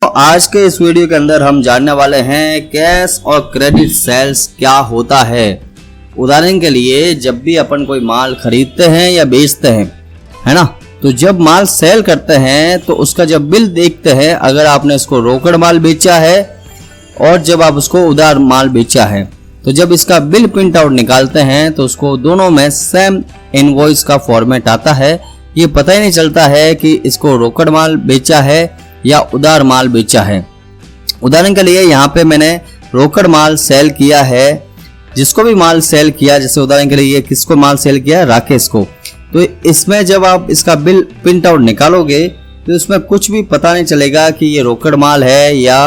तो आज के इस वीडियो के अंदर हम जानने वाले हैं कैश और क्रेडिट सेल्स क्या होता है। उदाहरण के लिए जब भी अपन कोई माल खरीदते हैं या बेचते हैं, है ना, तो जब माल सेल करते हैं तो उसका जब बिल देखते हैं, अगर आपने इसको रोकड़ माल बेचा है और जब आप उसको उधार माल बेचा है, तो जब इसका बिल प्रिंट आउट निकालते हैं तो उसको दोनों में सेम इनवॉइस का फॉर्मेट आता है। ये पता ही नहीं चलता है कि इसको रोकड़ माल बेचा है या उधार माल बेचा है। उदाहरण के लिए यहाँ पे मैंने रोकड़ माल सेल किया है। जिसको भी माल सेल किया, जैसे उदाहरण के लिए ये किसको माल सेल किया, राकेश को, तो इसमें जब आप इसका बिल प्रिंट आउट निकालोगे तो इसमें कुछ भी पता नहीं चलेगा कि ये रोकड़ माल है या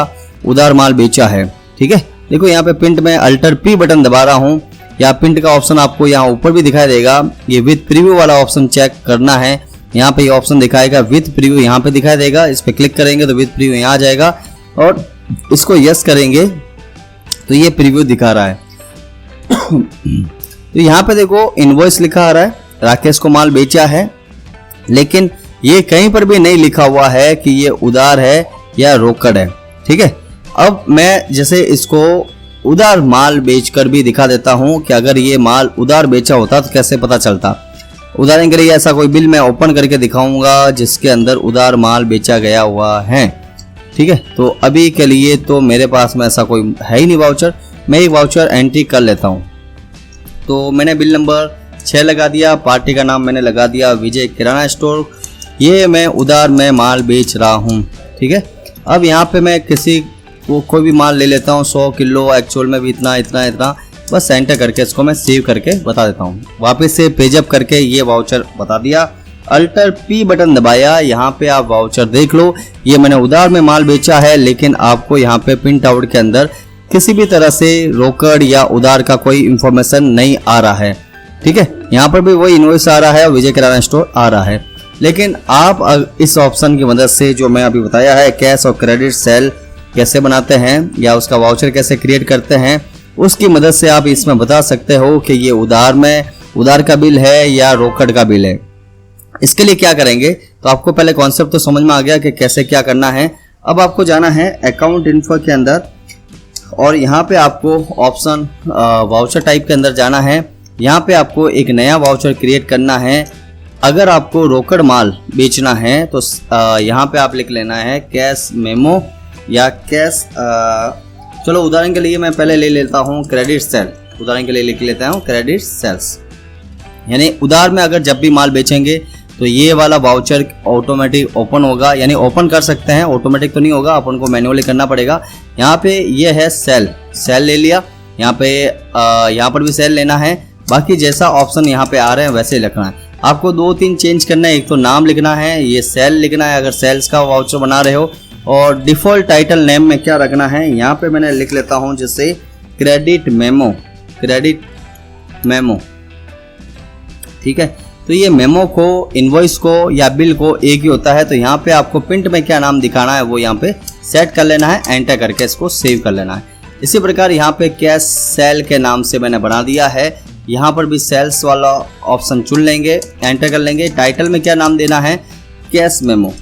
उधार माल बेचा है। ठीक है, देखो यहाँ पे प्रिंट में अल्टर P बटन दबा रहा हूँ, या प्रिंट का ऑप्शन आपको यहाँ ऊपर भी दिखाई देगा। ये विथ प्रीव्यू वाला ऑप्शन चेक करना है, यहाँ पे ये ऑप्शन दिखाएगा विथ प्रीव्यू, यहाँ पे दिखाई देगा। इस पे क्लिक करेंगे तो विथ प्रीव्यू यहाँ आ जाएगा और इसको यस करेंगे तो ये प्रीव्यू दिखा रहा है। तो यहाँ पे देखो इनवॉइस लिखा आ रहा है, राकेश को माल बेचा है, लेकिन ये कहीं पर भी नहीं लिखा हुआ है कि ये उधार है या रोकड़ है। ठीक है, अब मैं जैसे इसको उधार माल बेचकर भी दिखा देता हूं कि अगर ये माल उधार बेचा होता तो कैसे पता चलता। उदाहरण के लिए ऐसा कोई बिल मैं ओपन करके दिखाऊंगा जिसके अंदर उधार माल बेचा गया हुआ है। ठीक है, तो अभी के लिए तो मेरे पास में ऐसा कोई है ही नहीं वाउचर। मैं एक वाउचर एंट्री कर लेता हूं। तो मैंने बिल नंबर 6 लगा दिया, पार्टी का नाम मैंने लगा दिया विजय किराना स्टोर, ये मैं उधार में माल बेच रहा हूँ। ठीक है, अब यहाँ पे मैं किसी को कोई भी माल ले लेता हूँ, 100 किलो, एक्चुअल में भी इतना इतना इतना, बस एंटर करके इसको मैं सेव करके बता देता हूँ। वापस से पेज अप करके ये वाउचर बता दिया, अल्टर P बटन दबाया, यहाँ पे आप वाउचर देख लो। ये मैंने उधार में माल बेचा है, लेकिन आपको यहाँ पे प्रिंट आउट के अंदर किसी भी तरह से रोकड़ या उधार का कोई इंफॉर्मेशन नहीं आ रहा है। ठीक है, यहाँ पर भी वही इनवॉइस आ रहा है और विजय किराना स्टोर आ रहा है। लेकिन आप इस ऑप्शन की मदद से जो मैं अभी बताया है, कैश और क्रेडिट सेल कैसे बनाते हैं या उसका वाउचर कैसे क्रिएट करते हैं, उसकी मदद से आप इसमें बता सकते हो कि ये उधार का बिल है या रोकड़ का बिल है। इसके लिए क्या करेंगे, तो आपको पहले कॉन्सेप्ट तो समझ में आ गया कि कैसे क्या करना है। अब आपको जाना है अकाउंट इन्फो के अंदर और यहाँ पे आपको ऑप्शन वाउचर टाइप के अंदर जाना है। यहाँ पे आपको एक नया वाउचर क्रिएट करना है। अगर आपको रोकड़ माल बेचना है तो यहाँ पे आप लिख लेना है कैश मेमो या कैश, चलो उदाहरण के लिए मैं पहले ले लेता हूँ क्रेडिट सेल। उदाहरण के लिए लिख लेता हूँ क्रेडिट सेल्स, यानी उधार में अगर जब भी माल बेचेंगे तो ये वाला वाउचर ऑटोमेटिक ओपन होगा, यानी ओपन कर सकते हैं, ऑटोमेटिक तो नहीं होगा, अपन को मैन्युअली करना पड़ेगा। यहाँ पे ये है सेल ले लिया, यहाँ पर भी सेल लेना है। बाकी जैसा ऑप्शन यहाँ पे आ रहे हैं वैसे लिखना है। आपको 2-3 चेंज करना है, एक तो नाम लिखना है, ये सेल लिखना है अगर सेल्स का वाउचर बना रहे हो, और डिफ़ॉल्ट टाइटल नेम में क्या रखना है, यहाँ पे मैंने लिख लेता हूँ जैसे क्रेडिट मेमो। ठीक है, तो ये मेमो को, इनवॉइस को या बिल को एक ही होता है। तो यहाँ पे आपको प्रिंट में क्या नाम दिखाना है वो यहाँ पे सेट कर लेना है, एंटर करके इसको सेव कर लेना है। इसी प्रकार यहाँ पे कैश सेल के नाम से मैंने बना दिया है। यहाँ पर भी सेल्स वाला ऑप्शन चुन लेंगे, एंटर कर लेंगे। टाइटल में क्या नाम देना है, कैश मेमो।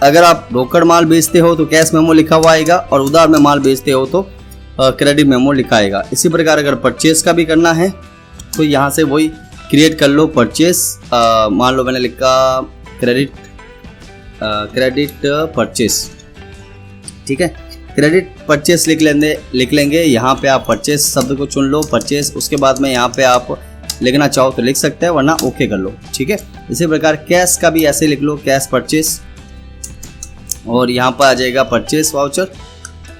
अगर आप रोकड़ माल बेचते हो तो कैश मेमो लिखा हुआ आएगा, और उधार में माल बेचते हो तो क्रेडिट मेमो लिखा आएगा। इसी प्रकार अगर परचेस का भी करना है तो यहाँ से वही क्रिएट कर लो, परचेस। मान लो मैंने लिखा क्रेडिट परचेस। ठीक है, क्रेडिट परचेस लिख लेंगे। यहाँ पे आप परचेस शब्द को चुन लो, परचेस। उसके बाद में यहाँ पे आप लिखना चाहो तो लिख सकते हैं, वरना ओके कर लो। ठीक है, इसी प्रकार कैश का भी ऐसे लिख लो, कैश परचेस, और यहाँ पर आ जाएगा परचेस वाउचर।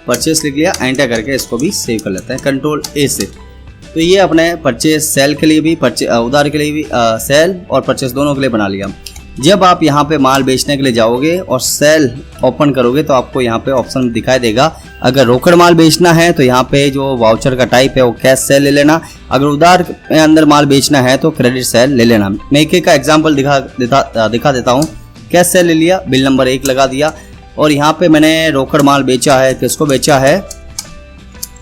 परचेस लिख लिया, एंटर करके इसको भी सेव कर लेते हैं कंट्रोल A से। तो ये अपने परचेस सेल के लिए भी, उधार के लिए भी सेल और परचेस दोनों के लिए बना लिया। जब आप यहाँ पे माल बेचने के लिए जाओगे और सेल ओपन करोगे तो आपको यहाँ पे ऑप्शन दिखाई देगा। अगर रोकड़ माल बेचना है तो यहाँ पे जो वाउचर का टाइप है वो कैश सेल ले लेना, अगर उधार में अंदर माल बेचना है तो क्रेडिट सेल ले लेना। मैं एक का एग्जाम्पल दिखा देता हूँ। कैश सेल ले लिया, बिल नंबर 1 लगा दिया, और यहाँ पे मैंने रोकड़ माल बेचा है। किसको बेचा है,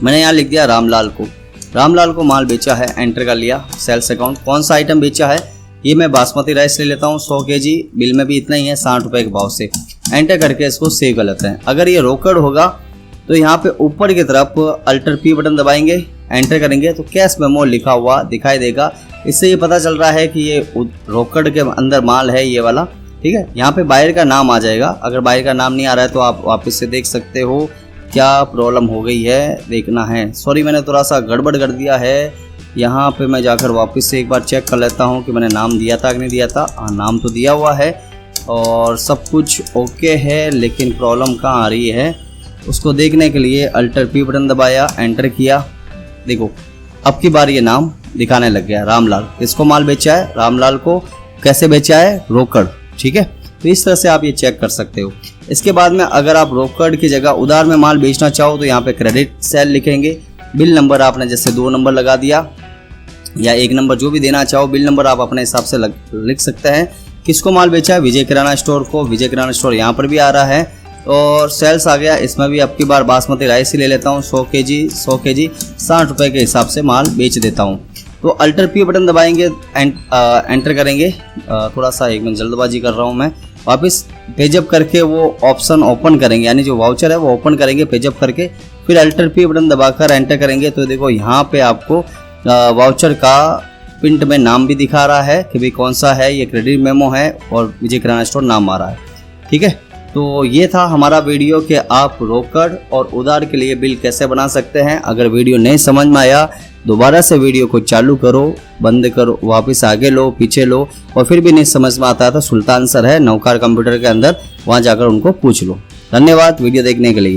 मैंने यहाँ लिख दिया रामलाल को माल बेचा है, एंटर कर लिया। सेल्स अकाउंट, कौन सा आइटम बेचा है, ये मैं बासमती राइस ले लेता हूँ 100 kg, बिल में भी इतना ही है 60 रुपये के भाव से। एंटर करके इसको सेव कर लेते हैं। अगर ये रोकड़ होगा तो यहाँ पे ऊपर की तरफ अल्टर P बटन दबाएंगे, एंटर करेंगे तो कैश मेमो लिखा हुआ दिखाई देगा। इससे ये पता चल रहा है कि ये रोकड़ के अंदर माल है ये वाला, ठीक है। यहाँ पे बायर का नाम आ जाएगा। अगर बायर का नाम नहीं आ रहा है तो आप वापस से देख सकते हो क्या प्रॉब्लम हो गई है, देखना है। सॉरी मैंने थोड़ा सा गड़बड़ कर दिया है। यहाँ पे मैं जाकर वापस से एक बार चेक कर लेता हूँ कि मैंने नाम दिया था कि नहीं दिया था। हाँ, नाम तो दिया हुआ है और सब कुछ ओके है, लेकिन प्रॉब्लम कहाँ आ रही है उसको देखने के लिए अल्टर P बटन दबाया, एंटर किया। देखो अब की बार ये नाम दिखाने लग गया, रामलाल। इसको माल बेचा है, रामलाल को कैसे बेचा है, रोकड़, ठीक है। तो इस तरह से आप ये चेक कर सकते हो। इसके बाद में अगर आप रोकड़ की जगह उधार में माल बेचना चाहो तो यहाँ पे क्रेडिट सेल लिखेंगे। बिल नंबर आपने जैसे 2 नंबर लगा दिया या 1 नंबर, जो भी देना चाहो बिल नंबर आप अपने हिसाब से लिख सकते हैं। किसको माल बेचा है, विजय किराना स्टोर को। विजय किराना स्टोर यहाँ पर भी आ रहा है और सेल्स आ गया। इसमें भी अब की बार बासमती राइस ही ले लेता हूँ, 100 केजी 60 रुपये के हिसाब से माल बेच देता हूँ। तो अल्टर P बटन दबाएंगे, एंटर करेंगे। थोड़ा सा एक मिनट जल्दबाजी कर रहा हूँ मैं। वापस पेजअप करके वो ऑप्शन ओपन करेंगे, यानी जो वाउचर है वो ओपन करेंगे पेजअप करके, फिर अल्टर P बटन दबाकर एंटर करेंगे। तो देखो यहाँ पे आपको वाउचर का प्रिंट में नाम भी दिखा रहा है कि भाई कौन सा है, ये क्रेडिट मेमो है और विजय किराना स्टोर नाम आ रहा है, ठीक है। तो ये था हमारा वीडियो कि आप रोकड़ और उधार के लिए बिल कैसे बना सकते हैं। अगर वीडियो नहीं समझ में आया दोबारा से वीडियो को चालू करो, बंद करो, वापस आगे लो, पीछे लो, और फिर भी नहीं समझ में आता है तो सुल्तान सर है नौकार कंप्यूटर के अंदर, वहाँ जाकर उनको पूछ लो। धन्यवाद वीडियो देखने के लिए।